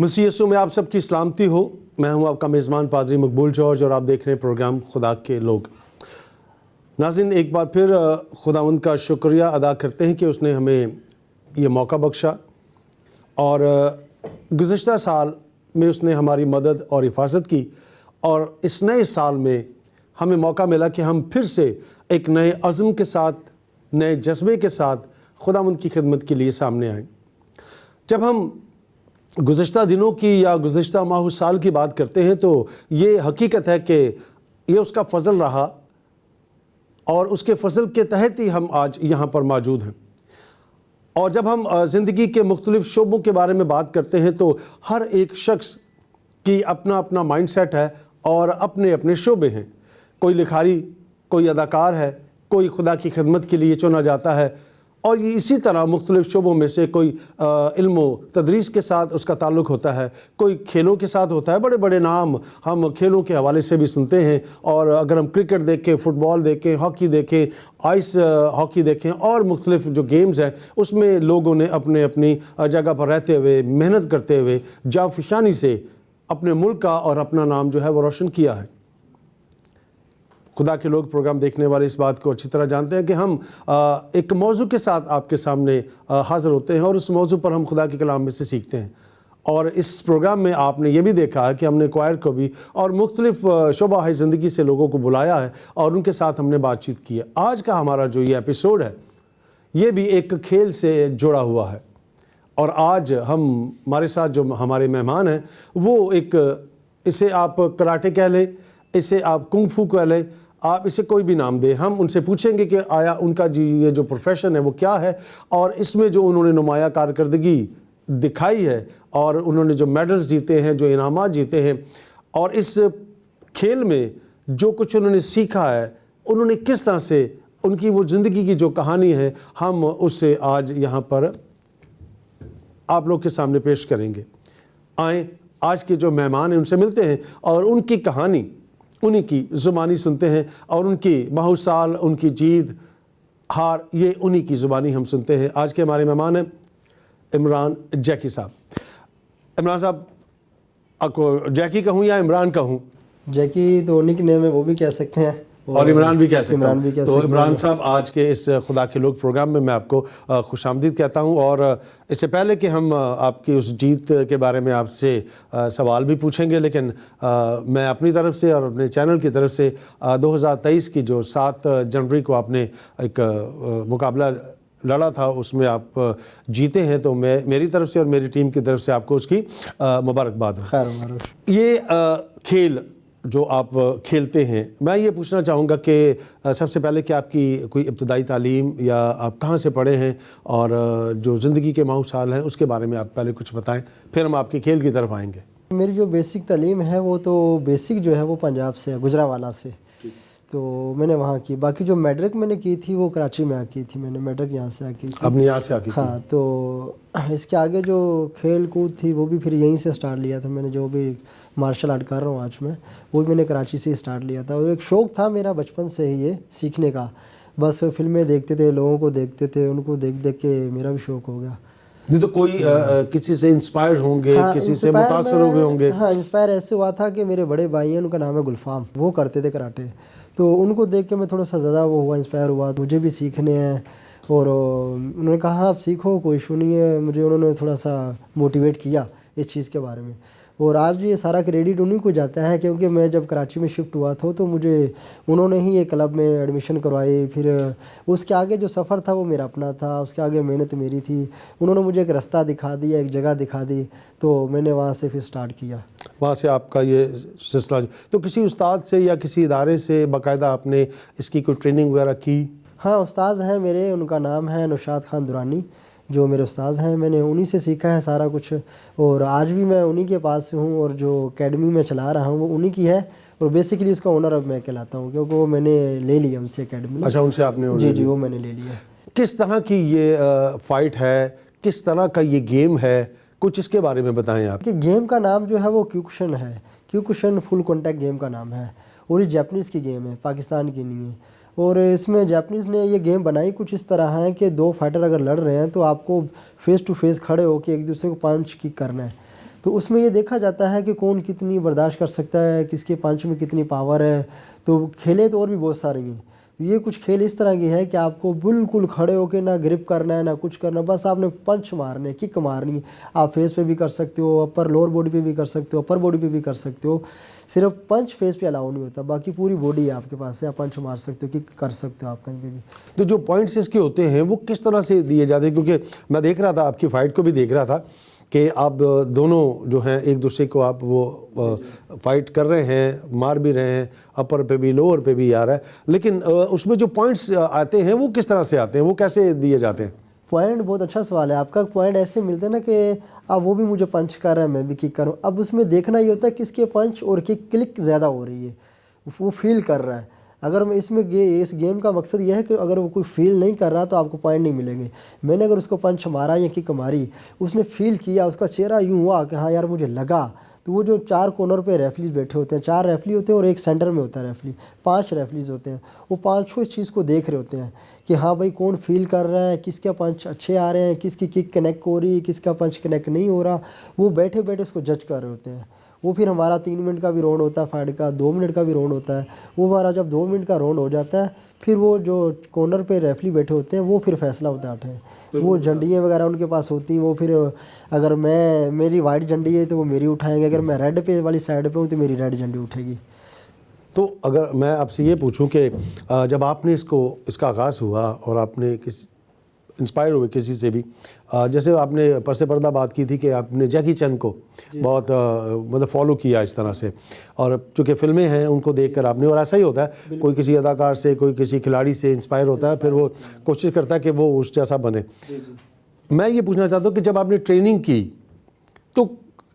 مسیح یسوع میں آپ سب کی سلامتی ہو. میں ہوں آپ کا میزبان پادری مقبول جارج اور آپ دیکھ رہے ہیں پروگرام خدا کے لوگ. ناظرین، ایک بار پھر خداوند کا شکریہ ادا کرتے ہیں کہ اس نے ہمیں یہ موقع بخشا اور گزشتہ سال میں اس نے ہماری مدد اور حفاظت کی، اور اس نئے سال میں ہمیں موقع ملا کہ ہم پھر سے ایک نئے عزم کے ساتھ، نئے جذبے کے ساتھ خداوند کی خدمت کے لیے سامنے آئیں. جب ہم گزشتہ دنوں کی یا گزشتہ ماہ سال کی بات کرتے ہیں تو یہ حقیقت ہے کہ یہ اس کا فضل رہا، اور اس کے فضل کے تحت ہی ہم آج یہاں پر موجود ہیں. اور جب ہم زندگی کے مختلف شعبوں کے بارے میں بات کرتے ہیں تو ہر ایک شخص کی اپنا اپنا مائنڈ سیٹ ہے اور اپنے اپنے شعبے ہیں. کوئی لکھاری، کوئی اداکار ہے، کوئی خدا کی خدمت کے لیے چنا جاتا ہے، اور یہ اسی طرح مختلف شعبوں میں سے کوئی علم و تدریس کے ساتھ اس کا تعلق ہوتا ہے، کوئی کھیلوں کے ساتھ ہوتا ہے. بڑے بڑے نام ہم کھیلوں کے حوالے سے بھی سنتے ہیں، اور اگر ہم کرکٹ دیکھیں، فٹ بال دیکھیں، ہاکی دیکھیں، آئس ہاکی دیکھیں، اور مختلف جو گیمز ہیں اس میں لوگوں نے اپنے اپنی جگہ پر رہتے ہوئے، محنت کرتے ہوئے، جانفشانی سے اپنے ملک کا اور اپنا نام جو ہے وہ روشن کیا ہے. خدا کے لوگ پروگرام دیکھنے والے اس بات کو اچھی طرح جانتے ہیں کہ ہم ایک موضوع کے ساتھ آپ کے سامنے حاضر ہوتے ہیں، اور اس موضوع پر ہم خدا کے کلام میں سے سیکھتے ہیں. اور اس پروگرام میں آپ نے یہ بھی دیکھا ہے کہ ہم نے کوائر کو بھی اور مختلف شعبہ زندگی سے لوگوں کو بلایا ہے اور ان کے ساتھ ہم نے بات چیت کی ہے. آج کا ہمارا جو یہ ایپیسوڈ ہے یہ بھی ایک کھیل سے جڑا ہوا ہے، اور آج ہمارے ساتھ جو ہمارے مہمان ہیں وہ ایک، اسے آپ کراٹے کہہ لیں، اسے آپ کنگ فو کہہ لیں، آپ اسے کوئی بھی نام دیں. ہم ان سے پوچھیں گے کہ آیا ان کا یہ جو پروفیشن ہے وہ کیا ہے، اور اس میں جو انہوں نے نمایاں کارکردگی دکھائی ہے، اور انہوں نے جو میڈلز جیتے ہیں، جو انعامات جیتے ہیں، اور اس کھیل میں جو کچھ انہوں نے سیکھا ہے، انہوں نے کس طرح سے ان کی وہ زندگی کی جو کہانی ہے، ہم اسے آج یہاں پر آپ لوگ کے سامنے پیش کریں گے. آئیں آج کے جو مہمان ہیں ان سے ملتے ہیں اور ان کی کہانی، انہی کی زبانی سنتے ہیں، اور ان کی ماہ سال، ان کی جیت ہار، یہ انہی کی زبانی ہم سنتے ہیں. آج کے ہمارے مہمان ہیں عمران جیکی صاحب. عمران صاحب، آپ کو جیکی کہوں یا عمران کہوں؟ جیکی تو انہی کی نیم ہے، وہ بھی کہہ سکتے ہیں، اور عمران بھی کہہ سکتے عمران بھی کہہ ہیں. تو سکتے عمران صاحب، آج کے اس خدا کے لوگ پروگرام میں آپ کو خوش آمدید کہتا ہوں. اور اس سے پہلے کہ ہم آپ کی اس جیت کے بارے میں آپ سے سوال بھی پوچھیں گے، لیکن میں اپنی طرف سے اور اپنے چینل کی طرف سے 2023 کی جو 7 جنوری کو آپ نے ایک مقابلہ لڑا تھا، اس میں آپ جیتے ہیں، تو میں میری طرف سے اور میری ٹیم کی طرف سے آپ کو اس کی مبارکباد ہوں. خیر مبارک. یہ کھیل جو آپ کھیلتے ہیں، میں یہ پوچھنا چاہوں گا کہ سب سے پہلے کہ آپ کی کوئی ابتدائی تعلیم یا آپ کہاں سے پڑھے ہیں، اور جو زندگی کے ماہ سال ہیں اس کے بارے میں آپ پہلے کچھ بتائیں، پھر ہم آپ کے کھیل کی طرف آئیں گے. میری جو بیسک تعلیم ہے وہ تو بیسک جو ہے وہ پنجاب سے ہے، گجرانوالہ سے، تو میں نے وہاں کی. باقی جو میٹرک میں نے کی تھی وہ کراچی میں آ کی تھی، میں نے میٹرک یہاں سے آ کی تھی. اپنے یہاں سے آ کی؟ ہاں. تو اس کے آگے جو کھیل کود تھی وہ بھی پھر یہیں سے سٹارٹ لیا تھا میں نے. جو بھی مارشل آرٹ کر رہا ہوں آج وہ بھی میں نے کراچی سے ہی سٹارٹ لیا تھا. اور ایک شوق تھا میرا بچپن سے ہی یہ سیکھنے کا. بس فلمیں دیکھتے تھے، لوگوں کو دیکھتے تھے، ان کو دیکھ دیکھ کے میرا بھی شوق ہو گیا. نہیں تو کوئی کسی سے انسپائرڈ ہوں گے، کسی سے متاثر ہوئے ہوں گے؟ ہاں، انسپائر ایسے ہوا تھا کہ میرے بڑے بھائی ہیں، ان کا نام ہے گلفام، وہ کرتے تھے کراٹے، تو ان کو دیکھ کے میں تھوڑا سا زیادہ وہ ہوا، انسپائر ہوا، مجھے بھی سیکھنے ہیں. اور انہوں نے کہا آپ سیکھو، کوئی ایشو نہیں ہے. مجھے انہوں نے تھوڑا سا موٹیویٹ کیا اس چیز کے بارے میں. اور آج بھی یہ سارا کریڈٹ انہیں کو جاتا ہے، کیونکہ میں جب کراچی میں شفٹ ہوا تھا تو مجھے انہوں نے ہی یہ کلب میں ایڈمیشن کروائی. پھر اس کے آگے جو سفر تھا وہ میرا اپنا تھا، اس کے آگے محنت میری تھی. انہوں نے مجھے ایک رستہ دکھا دیا، ایک جگہ دکھا دی، تو میں نے وہاں سے پھر سٹارٹ کیا. وہاں سے آپ کا یہ سلسلہ، تو کسی استاد سے یا کسی ادارے سے باقاعدہ آپ نے اس کی کوئی ٹریننگ وغیرہ کی؟ ہاں، استاذ ہیں میرے، ان کا نام ہے نوشاد خان درانی، جو میرے استاذ ہیں. میں نے انہی سے سیکھا ہے سارا کچھ، اور آج بھی میں انہی کے پاس سے ہوں. اور جو اکیڈمی میں چلا رہا ہوں وہ انہی کی ہے، اور بیسیکلی اس کا اونر اب میں کہلاتا ہوں، کیونکہ وہ میں نے لے لیا ان سے اکیڈمی. اچھا، ان سے آپ نے؟ جی، وہ میں نے لے لیا. کس طرح کی یہ فائٹ ہے، کس طرح کا یہ گیم ہے، کچھ اس کے بارے میں بتائیں آپ. کہ گیم کا نام جو ہے وہ کیوکشن ہے. کیوکشن فل کانٹیکٹ گیم کا نام ہے، اور یہ جاپنیز کی گیم ہے، پاکستان کی نہیں ہے. اور اس میں جاپنیز نے یہ گیم بنائی کچھ اس طرح ہے کہ 2 فائٹر اگر لڑ رہے ہیں تو آپ کو فیس ٹو فیس کھڑے ہو کے ایک دوسرے کو پانچ کک کرنا ہے. تو اس میں یہ دیکھا جاتا ہے کہ کون کتنی برداشت کر سکتا ہے, کس کے پنچ میں کتنی پاور ہے. تو کھیلیں تو اور بھی بہت سارے ہیں. یہ کچھ کھیل اس طرح کی ہے کہ آپ کو بالکل کھڑے ہو کے نہ گرپ کرنا ہے نہ کچھ کرنا, بس آپ نے پنچ مارنے, کک مارنی ہے. آپ فیس پہ بھی کر سکتے ہو, اپر لوور باڈی پہ بھی کر سکتے ہو, اپر باڈی پہ بھی کر سکتے ہو. صرف پنچ فیس پہ الاؤ نہیں ہوتا, باقی پوری باڈی آپ کے پاس ہے, آپ پنچ مار سکتے ہو, کک کر سکتے ہو آپ کہیں پہ بھی. تو جو پوائنٹس اس کے ہوتے ہیں وہ کس طرح سے دیے جاتے ہیں؟ کیونکہ میں دیکھ رہا تھا آپ کی فائٹ کو بھی دیکھ رہا تھا کہ آپ دونوں جو ہیں ایک دوسرے کو آپ وہ فائٹ کر رہے ہیں, مار بھی رہے ہیں, اپر پہ بھی لوور پہ بھی آ رہا ہے, لیکن اس میں جو پوائنٹس آتے ہیں وہ کس طرح سے آتے ہیں, وہ کیسے دیے جاتے ہیں؟ پوائنٹ بہت اچھا سوال ہے آپ کا. پوائنٹ ایسے ملتے ہیں نا کہ اب وہ بھی مجھے پنچ کر رہا ہے, میں بھی کک کر رہا ہوں. اب اس میں دیکھنا یہ ہوتا ہے کس کے پنچ اور کک کلک زیادہ ہو رہی ہے, وہ فیل کر رہا ہے. اگر میں اس گیم کا مقصد یہ ہے کہ اگر وہ کوئی فیل نہیں کر رہا تو آپ کو پوائنٹ نہیں ملیں گے. میں نے اگر اس کو پنچ مارا یا کک ماری, اس نے فیل کیا, اس کا چہرہ یوں ہوا کہ ہاں یار مجھے لگا, تو وہ جو 4 کارنر پہ ریفلیز بیٹھے ہوتے ہیں, 4 ریفلی ہوتے ہیں اور ایک سینٹر میں ہوتا ہے ریفلی, 5 ریفلیز ہوتے ہیں, وہ 5 اس چیز کو دیکھ رہے ہوتے ہیں کہ ہاں بھائی کون فیل کر رہا ہے, کس کا پنچ اچھے آ رہے ہیں, کس کی کک کنیکٹ ہو رہی ہے, کس کا پنچ کنیکٹ نہیں ہو رہا. وہ بیٹھے بیٹھے اس کو جج کر رہے ہوتے ہیں. وہ پھر ہمارا 3 منٹ کا بھی راؤنڈ ہوتا ہے فائٹ کا, 2 منٹ کا بھی راؤنڈ ہوتا ہے. وہ ہمارا جب 2 منٹ کا راؤنڈ ہو جاتا ہے, پھر وہ جو کارنر پہ ریفلی بیٹھے ہوتے ہیں وہ پھر فیصلہ اٹھاتے ہیں. وہ جھنڈیاں وغیرہ ان کے پاس ہوتی ہیں, وہ پھر اگر میری وائٹ جھنڈی ہے تو وہ میری اٹھائیں گے, اگر میں ریڈ پہ والی سائڈ پہ ہوں تو میری ریڈ جھنڈی اٹھے گی. تو اگر میں آپ سے یہ پوچھوں کہ جب آپ نے اس کا آغاز ہوا اور آپ نے انسپائر ہوئے کسی سے بھی, جیسے آپ نے پرس پردہ بات کی تھی کہ آپ نے جیکی چن کو بہت مطلب فالو کیا اس طرح سے, اور چونکہ فلمیں ہیں ان کو دیکھ کر آپ نے, اور ایسا ہی ہوتا ہے کوئی کسی اداکار سے, کوئی کسی کھلاڑی سے انسپائر ہوتا ہے, پھر وہ کوشش کرتا ہے کہ وہ اس جیسا بنے. میں یہ پوچھنا چاہتا ہوں کہ جب آپ نے ٹریننگ کی تو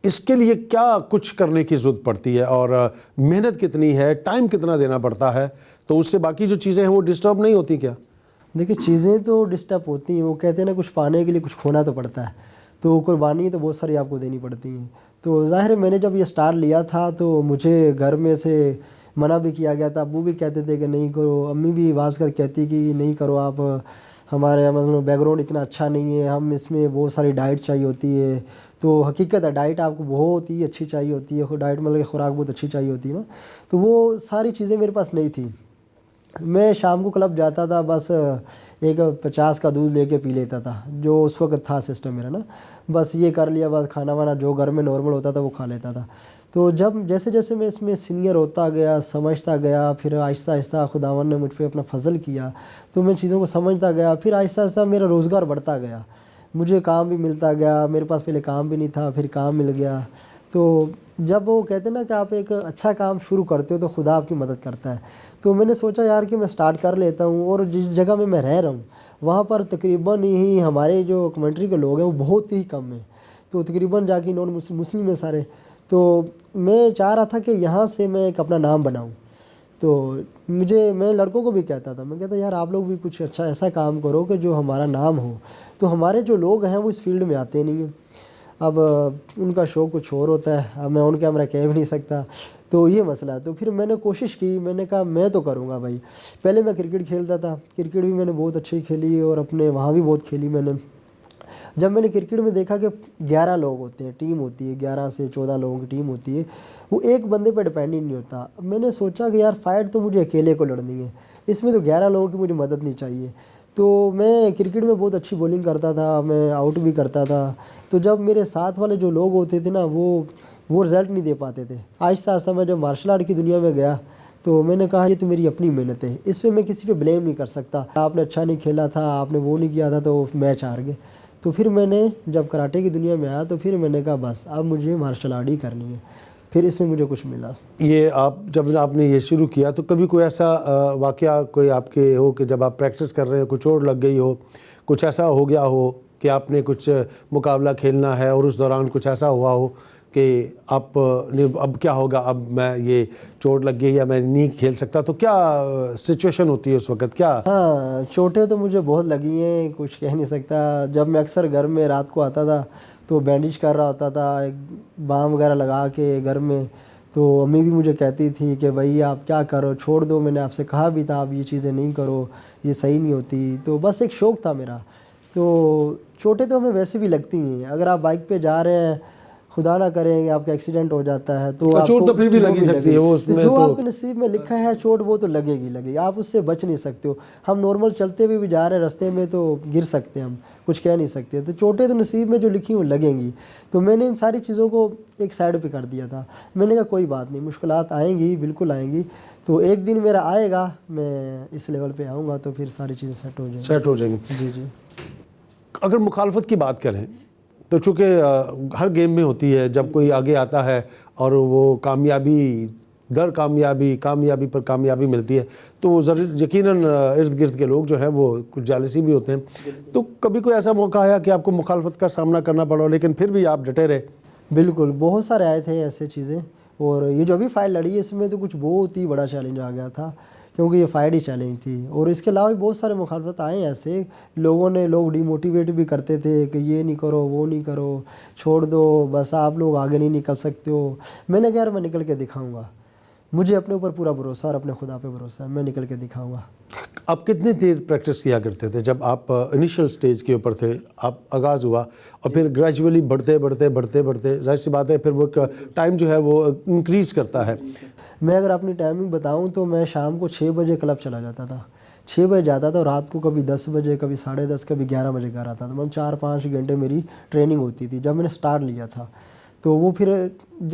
اس کے لیے کیا کچھ کرنے کی ضرورت پڑتی ہے, اور محنت کتنی ہے, ٹائم کتنا دینا پڑتا ہے, تو اس سے باقی جو چیزیں ہیں وہ ڈسٹرب نہیں ہوتی کیا؟ دیکھیے چیزیں تو ڈسٹرب ہوتی ہیں, وہ کہتے ہیں نا کچھ پانے کے لیے کچھ کھونا تو پڑتا ہے, تو قربانی تو بہت ساری آپ کو دینی پڑتی ہیں. تو ظاہر ہے میں نے جب یہ سٹارٹ لیا تھا تو مجھے گھر میں سے منع بھی کیا گیا تھا. ابو بھی کہتے تھے کہ نہیں کرو, امی بھی آواز کر کہتی کہ نہیں کرو آپ, ہمارے مطلب بیک گراؤنڈ اتنا اچھا نہیں ہے, ہم اس میں بہت ساری ڈائٹ چاہیے ہوتی ہے. تو حقیقت ہے ڈائٹ آپ کو بہت ہی اچھی چاہیے ہوتی ہے, ڈائٹ مطلب کہ خوراک بہت اچھی چاہیے ہوتی ہے نا. تو وہ ساری چیزیں میرے پاس نہیں تھیں. میں شام کو کلب جاتا تھا, بس ایک 50 کا دودھ لے کے پی لیتا تھا, جو اس وقت تھا سسٹم میرا نا, بس یہ کر لیا, بس کھانا وانا جو گھر میں نارمل ہوتا تھا وہ کھا لیتا تھا. تو جب جیسے جیسے میں اس میں سینئر ہوتا گیا, سمجھتا گیا, پھر آہستہ آہستہ خداوند نے مجھ پہ اپنا فضل کیا, تو میں چیزوں کو سمجھتا گیا. پھر آہستہ آہستہ میرا روزگار بڑھتا گیا, مجھے کام بھی ملتا گیا. میرے پاس پہلے کام بھی نہیں تھا, پھر کام مل گیا. تو جب وہ کہتے ہیں نا کہ آپ ایک اچھا کام شروع کرتے ہو تو خدا آپ کی مدد کرتا ہے. تو میں نے سوچا یار کہ میں سٹارٹ کر لیتا ہوں, اور جس جگہ میں رہ رہا ہوں وہاں پر تقریباً ہی ہمارے جو کمنٹری کے لوگ ہیں وہ بہت ہی کم ہیں, تو تقریباً جا کے نان مسلم ہیں سارے. تو میں چاہ رہا تھا کہ یہاں سے میں ایک اپنا نام بناؤں. تو میں لڑکوں کو بھی کہتا تھا, میں کہتا یار آپ لوگ بھی کچھ اچھا ایسا کام کرو کہ جو ہمارا نام ہو. تو ہمارے جو لوگ ہیں وہ اس فیلڈ میں آتے نہیں ہیں, اب ان کا شوق کچھ اور ہوتا ہے, اب میں ان کیمرہ کہہ بھی نہیں سکتا. تو یہ مسئلہ ہے. تو پھر میں نے کوشش کی, میں نے کہا میں تو کروں گا بھائی. پہلے میں کرکٹ کھیلتا تھا, کرکٹ بھی میں نے بہت اچھی کھیلی, اور اپنے وہاں بھی بہت کھیلی میں نے. جب میں نے کرکٹ میں دیکھا کہ 11 لوگ ہوتے ہیں, ٹیم ہوتی ہے, 11 سے 14 لوگوں کی ٹیم ہوتی ہے, وہ ایک بندے پہ ڈیپینڈ ہی نہیں ہوتا. میں نے سوچا کہ یار فائٹ تو مجھے اکیلے کو لڑنی ہے, اس میں تو 11 لوگوں کی مجھے مدد نہیں چاہیے. تو میں کرکٹ میں بہت اچھی بولنگ کرتا تھا, میں آؤٹ بھی کرتا تھا. تو جب میرے ساتھ والے جو لوگ ہوتے تھے نا وہ رزلٹ نہیں دے پاتے تھے. آہستہ آہستہ میں جب مارشل آرٹ کی دنیا میں گیا تو میں نے کہا یہ تو میری اپنی محنت ہے, اس میں کسی پہ بلیم نہیں کر سکتا. آپ نے اچھا نہیں کھیلا تھا, آپ نے وہ نہیں کیا تھا تو میچ ہار گئے. تو پھر میں نے جب کراٹے کی دنیا میں آیا تو پھر میں نے کہا بس اب مجھے مارشل آرٹ ہی کرنی ہے. پھر اس میں مجھے کچھ ملا. یہ جب آپ نے یہ شروع کیا تو کبھی کوئی ایسا واقعہ کوئی آپ کے ہو کہ جب آپ پریکٹس کر رہے ہیں کچھ چوٹ لگ گئی ہو, کچھ ایسا ہو گیا ہو کہ آپ نے کچھ مقابلہ کھیلنا ہے اور اس دوران کچھ ایسا ہوا ہو کہ آپ نے اب کیا ہوگا, اب میں یہ چوٹ لگ گئی یا میں نہیں کھیل سکتا, تو کیا سچویشن ہوتی ہے اس وقت کیا؟ ہاں چوٹیں تو مجھے بہت لگی ہیں, کچھ کہہ نہیں سکتا. جب میں اکثر گھر میں رات کو آتا تھا تو بینڈیج کر رہا ہوتا تھا, ایک بام وغیرہ لگا کے گھر میں. تو امی بھی مجھے کہتی تھی کہ بھائی آپ کیا کرو, چھوڑ دو, میں نے آپ سے کہا بھی تھا آپ یہ چیزیں نہیں کرو, یہ صحیح نہیں ہوتی. تو بس ایک شوق تھا میرا. تو چوٹیں تو ہمیں ویسے بھی لگتی ہیں, اگر آپ بائک پہ جا رہے ہیں خدا نہ کریں آپ کا ایکسیڈنٹ ہو جاتا ہے تو چوٹ تو پھر بھی لگی سکتی ہے، وہ اس میں جو آپ کے نصیب میں لکھا ہے چوٹ وہ تو لگے گی، آپ اس سے بچ نہیں سکتے ہو. ہم نارمل چلتے ہوئے بھی جا رہے ہیں رستے میں تو گر سکتے ہیں، ہم کچھ کہہ نہیں سکتے. تو چوٹیں تو نصیب میں جو لکھی وہ لگیں گی. تو میں نے ان ساری چیزوں کو ایک سائڈ پہ کر دیا تھا. میں نے کہا کوئی بات نہیں، مشکلات آئیں گی، بالکل آئیں گی. تو ایک دن میرا آئے گا، میں اس لیول پہ آؤں گا تو پھر ساری چیزیں سیٹ ہو جائیں گی. جی جی. اگر مخالفت کی بات کریں تو چونکہ ہر گیم میں ہوتی ہے، جب کوئی آگے آتا ہے اور وہ کامیابی در کامیابی پر کامیابی ملتی ہے تو وہ یقیناً ارد گرد کے لوگ جو ہیں وہ کچھ جالسی بھی ہوتے ہیں. تو کبھی کوئی ایسا موقع آیا کہ آپ کو مخالفت کا سامنا کرنا پڑا لیکن پھر بھی آپ ڈٹے رہے؟ بالکل، بہت سارے آئے تھے ایسے چیزیں. اور یہ جو ابھی فائٹ لڑی ہے اس میں تو کچھ بہت ہی بڑا چیلنج آ گیا تھا، کیونکہ یہ فائٹ ہی چیلنج تھی. اور اس کے علاوہ بھی بہت سارے مخالفت آئے ہیں ایسے لوگ ڈی موٹیویٹ بھی کرتے تھے کہ یہ نہیں کرو، وہ نہیں کرو، چھوڑ دو، بس آپ لوگ آگے نہیں نکل سکتے ہو. میں نے کہا یار میں نکل کے دکھاؤں گا، مجھے اپنے اوپر پورا بھروسہ اور اپنے خدا پہ بھروسہ ہے، میں نکل کے دکھاؤں گا. آپ کتنی دیر پریکٹس کیا کرتے تھے جب آپ انیشل سٹیج کے اوپر تھے، آپ آغاز ہوا اور پھر گریجولی بڑھتے ظاہر سی بات ہے پھر وہ ٹائم جو ہے وہ انکریز کرتا ہے؟ میں اگر اپنی ٹائمنگ بتاؤں تو میں شام کو 6 بجے کلب چلا جاتا تھا، 6 بجے جاتا تھا اور رات کو کبھی 10 بجے، کبھی 10:30، کبھی 11 بجے گھر آتا تھا. مطلب 4-5 گھنٹے میری ٹریننگ ہوتی تھی جب میں نے سٹارٹ لیا تھا. تو وہ پھر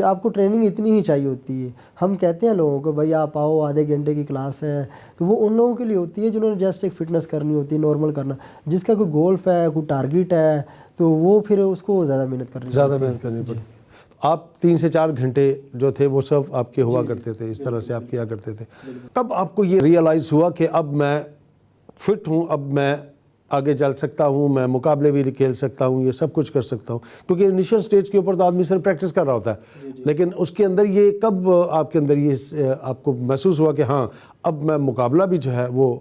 آپ کو ٹریننگ اتنی ہی چاہیے ہوتی ہے. ہم کہتے ہیں لوگوں کو بھائی آپ آؤ، آدھے گھنٹے کی کلاس ہے، تو وہ ان لوگوں کے لیے ہوتی ہے جنہوں نے جسٹ ایک فٹنس کرنی ہوتی ہے، نارمل کرنا. جس کا کوئی گولف ہے، کوئی ٹارگیٹ ہے، تو وہ پھر اس کو زیادہ محنت کرنی پڑتی ہے. آپ 3 سے 4 گھنٹے جو تھے وہ سب آپ کے ہوا کرتے تھے، اس طرح سے آپ کیا کرتے تھے. تب آپ کو یہ ریئلائز ہوا کہ اب میں فٹ ہوں، اب میں آگے چل سکتا ہوں، میں مقابلے بھی کھیل سکتا ہوں، یہ سب کچھ کر سکتا ہوں. کیونکہ انیشل سٹیج کے اوپر تو آدمی صرف پریکٹس کر رہا ہوتا ہے، لیکن اس کے اندر یہ کب آپ کے اندر یہ آپ کو محسوس ہوا کہ ہاں اب میں مقابلہ بھی جو ہے وہ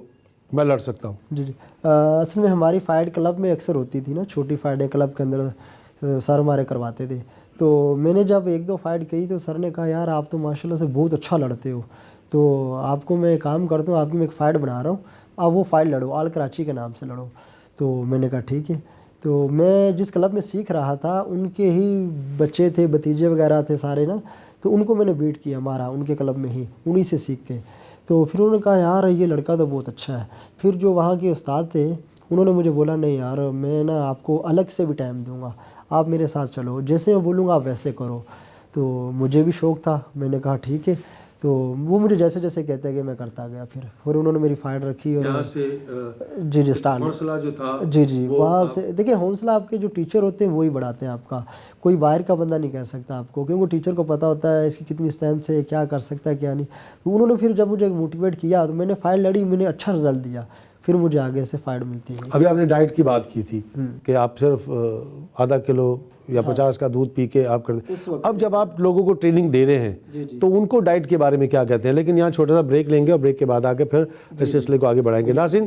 میں لڑ سکتا ہوں؟ جی جی. اصل میں ہماری فائٹ کلب میں اکثر ہوتی تھی نا، چھوٹی فائٹیں کلب کے اندر سر ہمارے کرواتے تھے. تو میں نے جب 1-2 فائٹ کی تو سر نے کہا یار آپ تو ماشاءاللہ سے بہت اچھا لڑتے ہو، تو آپ کو میں کام کرتا ہوں، آپ کی میں ایک فائٹ بنا رہا ہوں، آپ وہ فائٹ لڑو، آل کراچی کے نام سے لڑو. تو میں نے کہا ٹھیک ہے. تو میں جس کلب میں سیکھ رہا تھا ان کے ہی بچے تھے، بھتیجے وغیرہ تھے سارے نا، تو ان کو میں نے بیٹ کیا، مارا ان کے کلب میں ہی، انہی سے سیکھ کے. تو پھر انہوں نے کہا یار یہ لڑکا تو بہت اچھا ہے. پھر جو وہاں کے استاد تھے انہوں نے مجھے بولا نہیں یار میں نا آپ کو الگ سے بھی ٹائم دوں گا، آپ میرے ساتھ چلو، جیسے میں بولوں گا آپ ویسے کرو. تو مجھے بھی شوق تھا، میں نے کہا ٹھیک ہے. تو وہ مجھے جیسے جیسے کہتے ہیں کہ میں کرتا گیا. پھر انہوں نے میری فائٹ رکھی اور یہاں سے جی اسٹارٹ حوصلہ جو تھا جی وہاں سے دیکھیں حوصلہ آپ کے جو ٹیچر ہوتے ہیں وہی بڑھاتے ہیں آپ کا. کوئی باہر کا بندہ نہیں کہہ سکتا آپ کو، کیونکہ ٹیچر کو پتہ ہوتا ہے اس کی کتنی اسٹرینتھ ہے، کیا کر سکتا ہے کیا نہیں. تو انہوں نے پھر جب مجھے موٹیویٹ کیا تو میں نے فائٹ لڑی، میں نے اچھا رزلٹ دیا، پھر مجھے آگے سے فائٹ ملتی ہے. ابھی آپ نے ڈائٹ کی بات کی تھی کہ آپ صرف آدھا کلو یا 50 کا دودھ پی کے آپ کرتے. اب جب آپ لوگوں کو ٹریننگ دے رہے ہیں تو ان کو ڈائٹ کے بارے میں کیا کہتے ہیں؟ لیکن یہاں چھوٹا سا بریک لیں گے اور بریک کے بعد آگے پھر اس سلسلے کو آگے بڑھائیں گے. ناظرین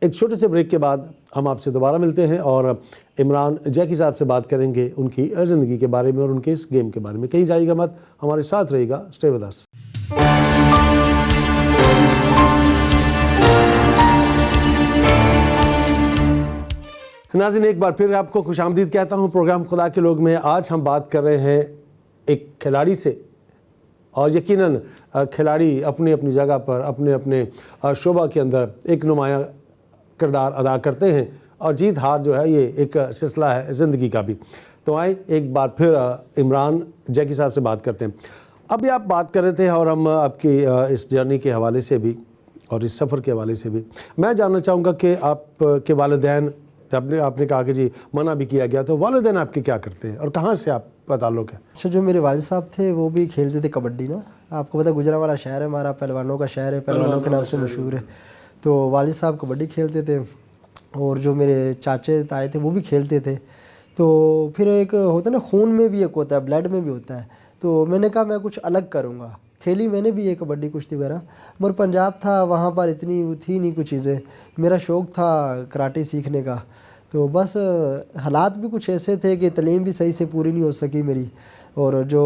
ایک چھوٹے سے بریک کے بعد ہم آپ سے دوبارہ ملتے ہیں اور عمران جیکی صاحب سے بات کریں گے ان کی زندگی کے بارے میں اور ان کے اس گیم کے بارے میں. کہیں جائیے گا مت، ہمارے ساتھ رہے گا. Stay with us. ناظرین ایک بار پھر آپ کو خوش آمدید کہتا ہوں پروگرام خدا کے لوگ میں. آج ہم بات کر رہے ہیں ایک کھلاڑی سے، اور یقیناً کھلاڑی اپنی اپنی جگہ پر اپنے اپنے شعبہ کے اندر ایک نمایاں کردار ادا کرتے ہیں، اور جیت ہار جو ہے یہ ایک سلسلہ ہے زندگی کا بھی. تو آئیں ایک بار پھر عمران جیکی صاحب سے بات کرتے ہیں. ابھی آپ بات کر رہے تھے اور ہم آپ کی اس جرنی کے حوالے سے بھی اور اس سفر کے حوالے سے بھی میں جاننا چاہوں گا کہ آپ کے والدین، آپ نے کہا کہ جی منع بھی کیا گیا، تو والدین آپ کے کیا کرتے ہیں اور کہاں سے آپ کا تعلق ہے؟ اچھا، جو میرے والد صاحب تھے وہ بھی کھیلتے تھے کبڈی نا. آپ کو پتہ گجرانوالا شہر ہے ہمارا، پہلوانوں کا شہر ہے، پہلوانوں کے نام سے مشہور ہے. تو والد صاحب کبڈی کھیلتے تھے، اور جو میرے چاچے تائے تھے وہ بھی کھیلتے تھے. تو پھر ایک ہوتا ہے نا خون میں بھی ایک ہوتا ہے، بلڈ میں بھی ہوتا ہے. تو میں نے کہا میں کچھ الگ کروں گا. کھیلی میں نے بھی یہ کبڈی کشتی وغیرہ، مگر پنجاب تھا، وہاں پر اتنی تھی نہیں کچھ چیزیں. میرا شوق تھا کراٹے سیکھنے کا. تو بس حالات بھی کچھ ایسے تھے کہ تعلیم بھی صحیح سے پوری نہیں ہو سکی میری، اور جو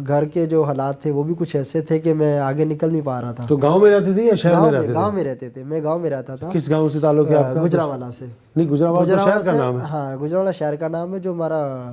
گھر کے جو حالات تھے وہ بھی کچھ ایسے تھے کہ میں آگے نکل نہیں پا رہا تھا. تو گاؤں میں رہتے تھے یا شہر میں رہتے تھے؟ گاؤں میں رہتے تھے. میں گاؤں میں رہتا تھا. کس گاؤں سے تعلق ہے آپ کا؟ گجرانوالا سے. نہیں، گجرانوالا شہر کا نام ہے. ہاں، گجرانوالا شہر کا نام ہے، جو ہمارا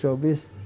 24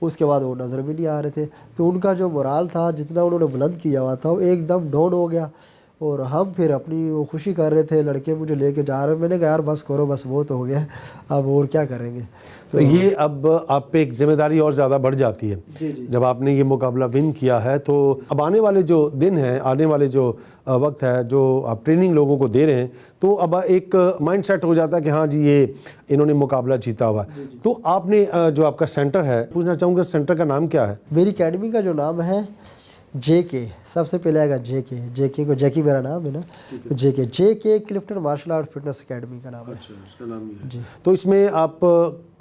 اس کے بعد وہ نظر بھی نہیں آ رہے تھے. تو ان کا جو مورال تھا جتنا انہوں نے بلند کیا ہوا تھا وہ ایک دم ڈاؤن ہو گیا. اور ہم پھر اپنی وہ خوشی کر رہے تھے, لڑکے مجھے لے کے جا رہے ہیں. میں نے کہا یار بس کرو, بس وہ تو ہو گیا, اب اور کیا کریں گے. تو یہ اب آپ پہ ایک ذمہ داری اور زیادہ بڑھ جاتی ہے. جی جی جب آپ نے یہ مقابلہ ون کیا ہے تو اب آنے والے جو دن ہیں, آنے والے جو وقت ہے جو آپ ٹریننگ لوگوں کو دے رہے ہیں, تو اب ایک مائنڈ سیٹ ہو جاتا ہے کہ ہاں جی یہ انہوں نے مقابلہ جیتا ہوا ہے. تو آپ نے جو آپ کا سینٹر ہے, پوچھنا چاہوں گا سینٹر کا نام کیا ہے؟ میری اکیڈمی کا جو نام ہے جے کے, سب سے پہلے آئے گا جے کے. جے کے کو, جیکی میرا نام ہے نا, J K Clifton martial art fitness academy کا نام ہے. جی تو اس میں آپ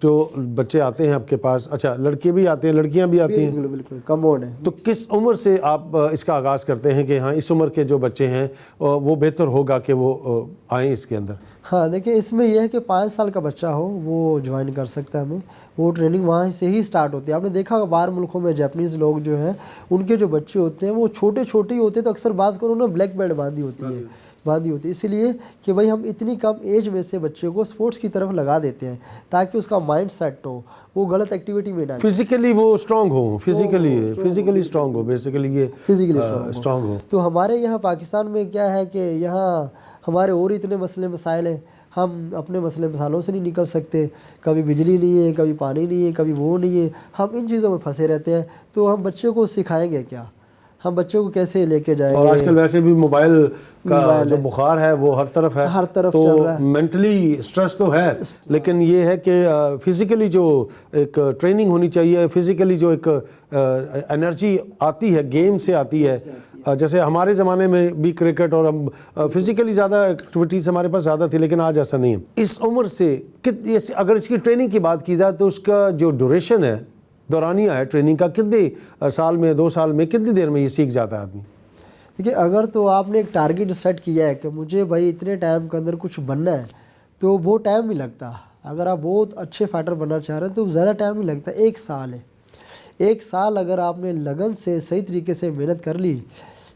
جو بچے آتے ہیں آپ کے پاس, اچھا لڑکے بھی آتے ہیں لڑکیاں بھی آتی ہیں؟ بالکل بالکل کمون ہے. تو کس عمر سے آپ اس کا آغاز کرتے ہیں کہ ہاں اس عمر کے جو بچے ہیں وہ بہتر ہوگا کہ وہ آئیں اس کے اندر؟ ہاں دیکھیں اس میں یہ ہے کہ 5 سال کا بچہ ہو وہ جوائن کر سکتا ہے ہمیں. وہ ٹریننگ وہاں سے ہی سٹارٹ ہوتی ہے. آپ نے دیکھا ہوگا باہر ملکوں میں جاپنیز لوگ جو ہیں ان کے جو بچے ہوتے ہیں وہ چھوٹے چھوٹے ہی ہوتے ہیں, تو اکثر بات کرو نا بلیک بیلٹ باندھی ہوتی ہے اسی لیے کہ بھائی ہم اتنی کم ایج میں سے بچے کو سپورٹس کی طرف لگا دیتے ہیں تاکہ اس کا مائنڈ سیٹ ہو, وہ غلط ایکٹیویٹی میں نہ فزیکلی وہ اسٹرانگ ہو, فزیکلی اسٹرانگ ہو, بیسیکلی یہ فزیکلی اسٹرانگ ہو. تو ہمارے یہاں پاکستان میں کیا ہے کہ یہاں ہمارے اور اتنے مسئلے مسائل ہیں, ہم اپنے مسئلے مسائلوں سے نہیں نکل سکتے. کبھی بجلی نہیں ہے, کبھی پانی نہیں ہے, کبھی وہ نہیں ہے, ہم ان چیزوں میں پھنسے رہتے ہیں. تو ہم بچوں کو سکھائیں گے کیا, ہم بچوں کو کیسے لے کے جائیں گے؟ اور آج کل ویسے بھی موبائل کا جو بخار ہے وہ ہر طرف ہے, ہر طرف تو چل رہا ہے. مینٹلی سٹریس تو ہے, لیکن یہ ہے کہ فزیکلی جو ایک ٹریننگ ہونی چاہیے, فزیکلی جو ایک انرجی آتی ہے گیم سے آتی ہے. جیسے ہمارے زمانے میں بھی کرکٹ اور ہم فزیکلی زیادہ ایکٹیویٹیز ہمارے پاس زیادہ تھی, لیکن آج ایسا نہیں ہے. اس عمر سے اگر اس کی ٹریننگ کی بات کی جائے تو اس کا جو ڈیوریشن ہے, دورانیہ ہے ٹریننگ کا, کتنے سال میں, 2 سال میں, کتنی دیر میں یہ سیکھ جاتا ہے آدمی؟ دیکھیے اگر تو آپ نے ایک ٹارگیٹ سیٹ کیا ہے کہ مجھے بھائی اتنے ٹائم کے اندر کچھ بننا ہے, تو وہ ٹائم نہیں لگتا. اگر آپ بہت اچھے فائٹر بننا چاہ رہے ہیں تو زیادہ ٹائم نہیں لگتا, 1 سال ہے. 1 سال اگر آپ نے لگن سے صحیح طریقے سے محنت کر لی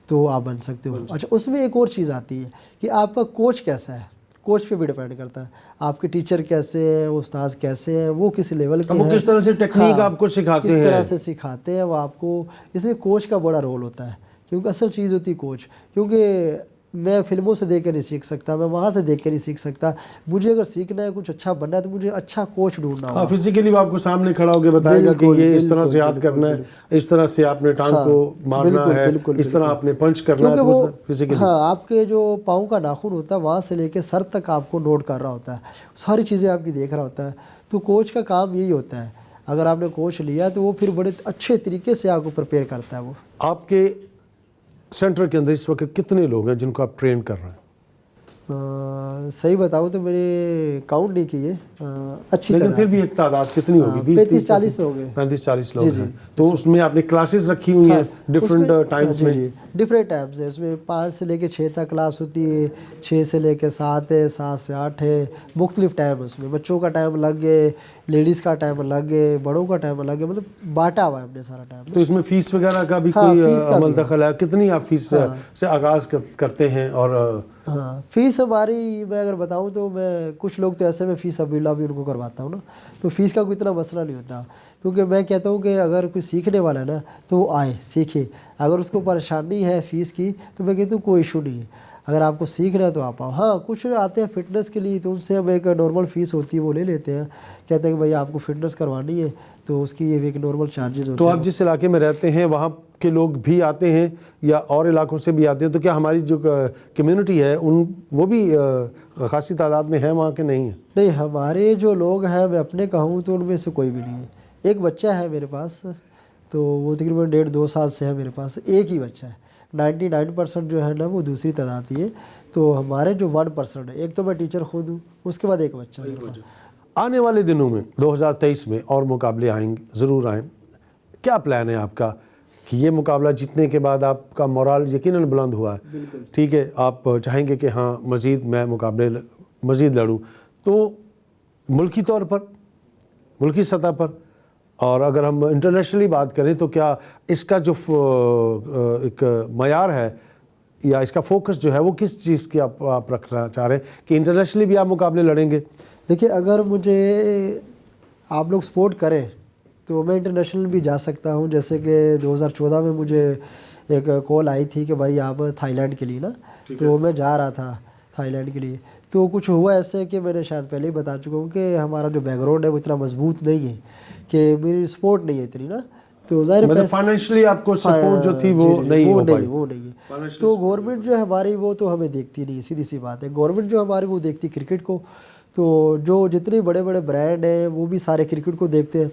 تو آپ بن سکتے ہو. اچھا اس میں ایک اور چیز آتی ہے کہ آپ کا کوچ کیسا ہے, کوچ پہ بھی ڈیپینڈ کرتا ہے. آپ کے ٹیچر کیسے ہیں, استاذ کیسے ہیں, وہ کس لیول کے ہیں, وہ کس طرح سے ٹیکنیک آپ کو سکھاتے ہیں, کس طرح سے سکھاتے ہیں وہ آپ کو. اس میں کوچ کا بڑا رول ہوتا ہے, کیونکہ اصل چیز ہوتی ہے کوچ. کیونکہ میں فلموں سے دیکھ کے نہیں سیکھ سکتا, میں وہاں سے دیکھ کے نہیں سیکھ سکتا. مجھے اگر سیکھنا ہے, کچھ اچھا بننا ہے, تو مجھے اچھا کوچ ڈھونڈنا ہوگا. فزیکلی وہ آپ کو سامنے کھڑا ہو کے بتائے گا کہ یہ اس طرح سے یاد کرنا ہے, اس طرح سے آپ نے ٹانگ کو مارنا ہے, اس طرح آپ نے پنچ کرنا ہے. وہ فزیکلی ہاں آپ کے جو پاؤں کا ناخن ہوتا ہے وہاں سے لے کے سر تک آپ کو نوٹ کر رہا ہوتا ہے, ساری چیزیں آپ کی دیکھ رہا ہوتا ہے. تو کوچ کا کام یہی ہوتا ہے. اگر آپ نے کوچ لیا تو وہ پھر بڑے اچھے طریقے سے آپ کو پریپیئر کرتا ہے. وہ آپ کے سینٹر کے اندر اس وقت کتنے لوگ ہیں جن کو آپ ٹرین کر رہے ہیں؟ صحیح بتاؤں تو میرے کاؤنٹ نہیں کیے, اچھی لیکن پھر بھی ایک تعداد کتنی ہوگی؟ 35-40 ہو گئے. 35-40 لوگ ہیں. تو اس میں آپ نے کلاسز رکھی ہوئی ہیں ڈفرینٹ ٹائمز میں؟ جی ڈفرینٹ ٹائمز ہیں. اس میں 5 سے لے کے 6 تک کلاس ہوتی ہے, 6 سے لے کے 7 ہے, 7 سے 8 ہے. مختلف ٹائم ہے اس میں. بچوں کا ٹائم الگ ہے, لیڈیز کا ٹائم الگ ہے, بڑوں کا ٹائم الگ ہے, مطلب بانٹا ہوا ہے ہم نے سارا ٹائم. تو اس میں فیس وغیرہ کا بھی کوئی عمل دخل ہے؟ کتنی آپ فیس سے آغاز کرتے ہیں؟ اور ہاں فیس ہماری میں اگر بتاؤں تو میں کچھ لوگ تو ایسے میں فیس ابھی ان کو کرواتا ہوں نا, تو فیس کا کوئی اتنا مسئلہ نہیں ہوتا. کیونکہ میں کہتا ہوں کہ اگر کوئی سیکھنے والا ہے نا تو وہ آئے سیکھے. اگر اس کو پریشانی ہے فیس کی تو میں کہتا ہوں کوئی ایشو نہیں ہے, اگر آپ کو سیکھنا ہے تو آپ آؤ. ہاں کچھ آتے ہیں فٹنس کے لیے, تو ان سے ہم ایک نارمل فیس ہوتی ہے وہ لے لیتے ہیں. کہتے ہیں کہ بھائی آپ کو فٹنس کروانی ہے تو اس کی یہ ایک نارمل چارجز ہوتے ہیں. ہیں. تو آپ جس علاقے میں رہتے ہیں وہاں کے لوگ بھی آتے ہیں یا اور علاقوں سے بھی آتے ہیں؟ تو کیا ہماری جو کمیونٹی ہے وہ بھی خاصی تعداد میں ہے وہاں کے نہیں ہیں؟ نہیں ہمارے جو لوگ ہیں میں اپنے کہوں تو ان میں سے کوئی بھی نہیں ہے. ایک بچہ ہے میرے پاس, تو وہ تقریباً 1.5-2 سال سے ہے میرے پاس, ایک ہی بچہ ہے. 99% جو ہے نا وہ دوسری تعداد ہی ہے. تو ہمارے جو 1% ہے, ایک تو میں ٹیچر خود ہوں, اس کے بعد ایک بچہ میرے پاس. آنے والے دنوں میں 2023 میں اور مقابلے آئیں گے, ضرور آئیں. کیا پلان ہے آپ کا کہ یہ مقابلہ جیتنے کے بعد آپ کا مورال یقیناً بلند ہوا ہے, ٹھیک ہے, آپ چاہیں گے کہ ہاں مزید میں مقابلے مزید لڑوں, تو ملکی طور پر, ملکی سطح پر, اور اگر ہم انٹرنیشنلی بات کریں تو کیا اس کا جو ایک معیار ہے یا اس کا فوکس جو ہے وہ کس چیز کی آپ رکھنا چاہ رہے ہیں کہ انٹرنیشنلی بھی آپ مقابلے لڑیں گے؟ دیکھیے اگر مجھے آپ لوگ سپورٹ کریں تو میں انٹرنیشنل بھی جا سکتا ہوں. جیسے کہ 2014 میں مجھے ایک کال آئی تھی کہ بھائی آپ تھائی لینڈ کے لیے نا, تو میں جا رہا تھا تھائی لینڈ کے لیے. تو کچھ ہوا ایسے کہ میں نے شاید پہلے ہی بتا چکا ہوں کہ ہمارا جو بیک گراؤنڈ ہے وہ اتنا مضبوط نہیں ہے, کہ میری سپورٹ نہیں ہے اتنی نا, تو ظاہر فائنینشلی آپ کو سپورٹ جو تھی وہ نہیں ہو پائی. وہ نہیں ہے. تو گورنمنٹ جو ہے ہماری وہ تو ہمیں دیکھتی نہیں, سیدھی سی بات ہے. گورنمنٹ جو ہماری وہ دیکھتی کرکٹ کو, تو جو جتنے بڑے بڑے برانڈ ہیں وہ بھی سارے کرکٹ کو دیکھتے ہیں.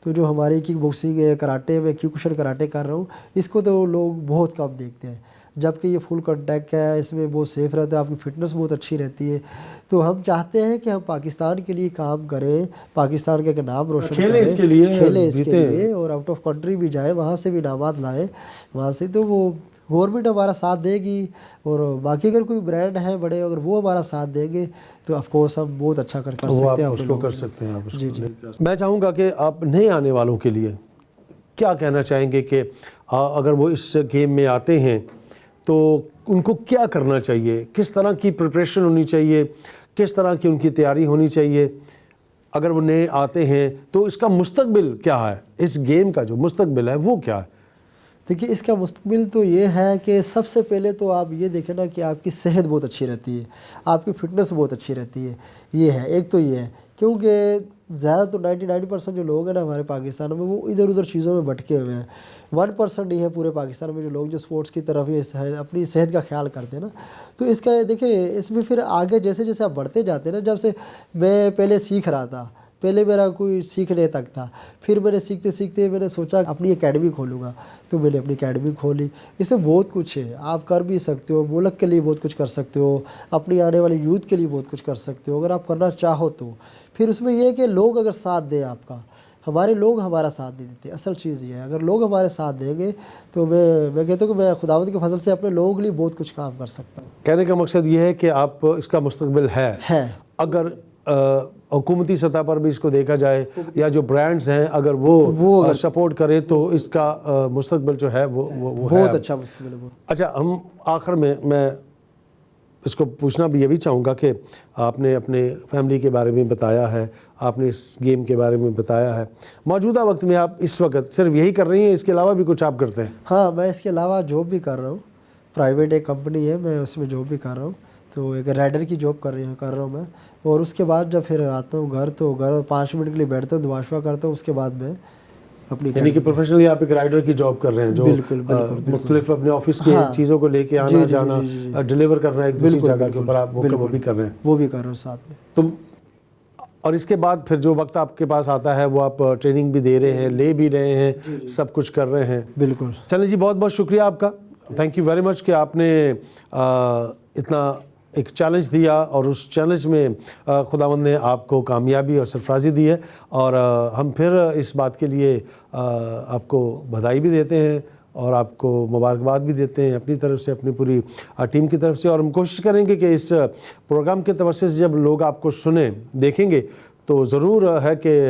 تو جو ہماری کک باکسنگ ہے, کراٹے, میں کیوکوشن کراٹے کر رہا ہوں, اس کو تو لوگ بہت کم دیکھتے ہیں. جبکہ یہ فل کنٹیکٹ ہے, اس میں بہت سیف رہتا ہے, آپ کی فٹنس بہت اچھی رہتی ہے. تو ہم چاہتے ہیں کہ ہم پاکستان کے لیے کام کریں, پاکستان کا نام روشن کھیلیں اس کے لیے, اور آؤٹ آف کنٹری بھی جائیں, وہاں سے بھی انعامات لائیں وہاں سے. تو وہ گورنمنٹ ہمارا ساتھ دے گی, اور باقی اگر کوئی برانڈ ہیں بڑے, اگر وہ ہمارا ساتھ دیں گے تو آف کورس ہم بہت اچھا کر سکتے ہیں. اس کو کر سکتے ہیں. جی جی. میں چاہوں گا کہ آپ نئے آنے والوں کے لیے کیا کہنا چاہیں گے کہ اگر وہ اس گیم میں آتے ہیں تو ان کو کیا کرنا چاہیے, کس طرح کی پریپریشن ہونی چاہیے, کس طرح کی ان کی تیاری ہونی چاہیے اگر وہ نئے آتے ہیں, تو اس کا مستقبل کیا ہے, اس گیم کا جو مستقبل ہے وہ کیا ہے؟ دیکھیے اس کا مستقبل تو یہ ہے کہ سب سے پہلے تو آپ یہ دیکھیں نا کہ آپ کی صحت بہت اچھی رہتی ہے, آپ کی فٹنس بہت اچھی رہتی ہے. یہ ہے ایک تو یہ ہے, کیونکہ زیادہ تو 99% جو لوگ ہیں نا ہمارے پاکستان میں وہ ادھر ادھر چیزوں میں بھٹکے ہوئے ہیں. 1% نہیں ہے پورے پاکستان میں جو لوگ جو سپورٹس کی طرف یہ اپنی صحت کا خیال کرتے ہیں نا. تو اس کا دیکھیں اس میں پھر آگے جیسے جیسے آپ بڑھتے جاتے ہیں نا, جب سے میں پہلے سیکھ رہا تھا, پہلے میرا کوئی سیکھنے تک تھا, پھر میں نے سیکھتے سیکھتے میں نے سوچا اپنی اکیڈمی کھولوں گا, تو میں نے اپنی اکیڈمی کھولی. اس میں بہت کچھ ہے, آپ کر بھی سکتے ہو, ملک کے لیے بہت کچھ کر سکتے ہو, اپنی آنے والی یوتھ کے لیے بہت کچھ کر سکتے ہو اگر آپ کرنا چاہو تو. پھر اس میں یہ ہے کہ لوگ اگر ساتھ دیں آپ کا, ہمارے لوگ ہمارا ساتھ نہیں دیتے. اصل چیز یہ ہے, اگر لوگ ہمارے ساتھ دیں گے تو میں کہتا ہوں کہ میں خداوند کے فضل سے اپنے لوگوں کے لیے بہت کچھ کام کر سکتا ہوں. کہنے کا مقصد یہ ہے کہ آپ اس کا مستقبل ہے اگر حکومتی سطح پر بھی اس کو دیکھا جائے, یا جو برانڈز ہیں اگر وہ سپورٹ کرے تو اس کا مستقبل جو ہے وہ بہت اچھا مستقبل ہے. اچھا, ہم آخر میں اس کو پوچھنا بھی یہ بھی چاہوں گا کہ آپ نے اپنے فیملی کے بارے میں بتایا ہے, آپ نے اس گیم کے بارے میں بتایا ہے, موجودہ وقت میں آپ اس وقت صرف یہی کر رہی ہیں, اس کے علاوہ بھی کچھ آپ کرتے ہیں؟ ہاں, میں اس کے علاوہ جاب بھی کر رہا ہوں. پرائیویٹ ایک کمپنی ہے, میں اس میں جاب بھی کر رہا ہوں. تو ایک رائڈر کی جاب کر رہا ہوں میں. اور اس کے بعد جب پھر آتا ہوں گھر, تو گھر 5 منٹ کے لیے بیٹھتا ہوں, دعا شعا کرتا ہوں, اس کے بعد میں اپنی یعنی کہ پروفیشنلی آپ ایک رائڈر کی جاب کر رہے ہیں, جو مختلف اپنے آفس کی چیزوں کو لے کے آنا جانا, ڈیلیور کرنا ایک دوسری جگہ کے اوپر, آپ وہ بھی کر رہے ہیں؟ وہ بھی کر رہا ہوں ساتھ میں. تم اور اس کے بعد پھر جو وقت آپ کے پاس آتا ہے وہ آپ ٹریننگ بھی دے رہے ہیں, لے بھی رہے ہیں, سب کچھ کر رہے ہیں. بالکل. چلیں جی, بہت بہت شکریہ آپ کا. تھینک یو ویری مچ کہ آپ نے اتنا ایک چیلنج دیا, اور اس چیلنج میں خداوند نے آپ کو کامیابی اور سرفرازی دی ہے. اور ہم پھر اس بات کے لیے آپ کو بدھائی بھی دیتے ہیں اور آپ کو مبارکباد بھی دیتے ہیں اپنی طرف سے, اپنی پوری ٹیم کی طرف سے. اور ہم کوشش کریں گے کہ اس پروگرام کے توسط سے جب لوگ آپ کو سنیں دیکھیں گے تو ضرور ہے کہ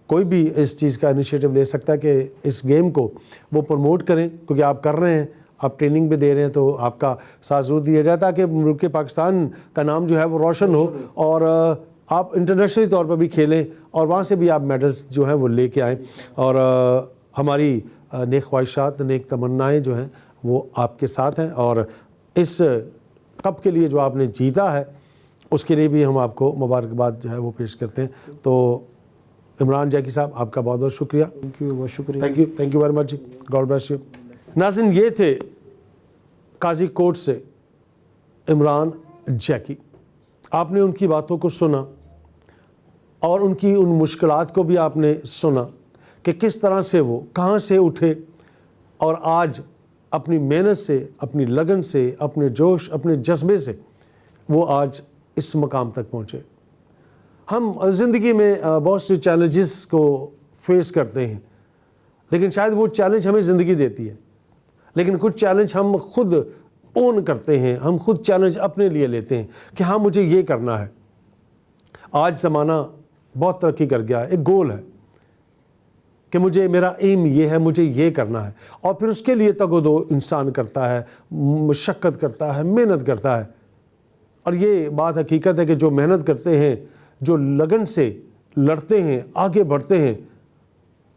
کوئی بھی اس چیز کا انیشیٹو لے سکتا ہے کہ اس گیم کو وہ پروموٹ کریں, کیونکہ آپ کر رہے ہیں, آپ ٹریننگ بھی دے رہے ہیں, تو آپ کا ساتھ ضرور دیا جائے تاکہ ملک پاکستان کا نام جو ہے وہ روشن ہو, اور آپ انٹرنیشنلی طور پر بھی کھیلیں, اور وہاں سے بھی آپ میڈلز جو ہیں وہ لے کے آئیں. اور ہماری نیک خواہشات, نیک تمنائیں جو ہیں وہ آپ کے ساتھ ہیں, اور اس کپ کے لیے جو آپ نے جیتا ہے اس کے لیے بھی ہم آپ کو مبارکباد جو ہے وہ پیش کرتے ہیں. تو عمران جیکی صاحب, آپ کا بہت بہت شکریہ. بہت شکریہ. Thank you very much. God bless you. ناظرین, یہ تھے قاضی کوٹ سے عمران جیکی. آپ نے ان کی باتوں کو سنا, اور ان کی ان مشکلات کو بھی آپ نے سنا کہ کس طرح سے وہ کہاں سے اٹھے, اور آج اپنی محنت سے, اپنی لگن سے, اپنے جوش, اپنے جذبے سے وہ آج اس مقام تک پہنچے. ہم زندگی میں بہت سے چیلنجز کو فیس کرتے ہیں, لیکن شاید وہ چیلنج ہمیں زندگی دیتی ہے, لیکن کچھ چیلنج ہم خود اون کرتے ہیں, ہم خود چیلنج اپنے لیے لیتے ہیں کہ ہاں مجھے یہ کرنا ہے. آج زمانہ بہت ترقی کر گیا ہے, ایک گول ہے کہ میرا ایم یہ ہے, مجھے یہ کرنا ہے, اور پھر اس کے لیے تگ و دو انسان کرتا ہے, مشقت کرتا ہے, محنت کرتا ہے. اور یہ بات حقیقت ہے کہ جو محنت کرتے ہیں, جو لگن سے لڑتے ہیں, آگے بڑھتے ہیں,